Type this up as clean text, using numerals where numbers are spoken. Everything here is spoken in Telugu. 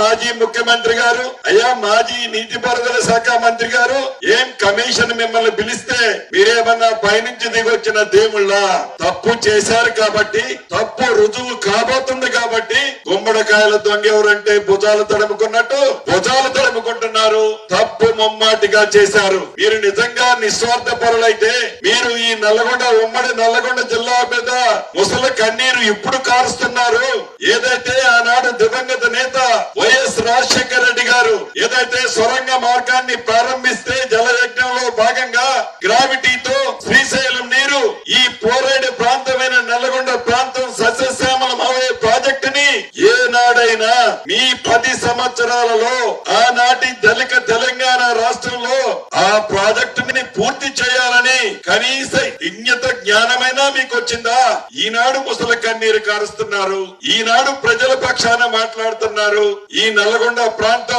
మాజీ ముఖ్యమంత్రి గారు, అయ్యా మాజీ నీటిపారుదల శాఖ మంత్రి గారు, ఏం కమిషన్ మిమ్మల్ని పిలిస్తే మీరేమన్నా పైనుంచి దిగొచ్చిన దేవుళ్ళ? తప్పు చేశారు కాబట్టి, తప్పు రుజువు కాబోతుంది కాబట్టి గుమ్మడికాయల దొంగ ఎవరంటే భుజాలు తడుముకున్నట్టు భుజాలు తడుముకుంటున్నారు. తప్పు ముమ్మాటిగా చేశారు. మీరు నిజంగా నిస్వార్థ పరులైతే మీరు ఈ ఉమ్మడి నల్లగొండ జిల్లా మీద ముసలి కన్నీరు ఇప్పుడు కారుస్తున్నారు. ఏదైతే ఆనాడు దివంగత నేత వైఎస్ రాజశేఖర రెడ్డి గారు ఏదైతే సొరంగ మార్గాన్ని ప్రారంభిస్తే జలయజ్ఞంలో భాగంగా గ్రావిటీతో శ్రీశైలం నీరు ఈ పోరేడు ప్రాంతమైన నల్లగొండ ప్రాంతం సస్యశ్యామలమయ్యే ప్రాజెక్టుని ఏనాడైనా మీ 10 సంవత్సరాలలో ఆనాటి దళిత తెలంగాణ రాష్ట్రంలో ఆ ప్రాజెక్టుని పూర్తి చేయాలని కనీస విజ్ఞత జ్ఞానమైనా మీకు వచ్చిందా? ఈనాడు ముసలి కన్నీరు కారుస్తున్నారు. ఈనాడు ప్రజల పక్షాన మాట్లాడుతున్నారు. ఈ నల్లగొండ ప్రాంతం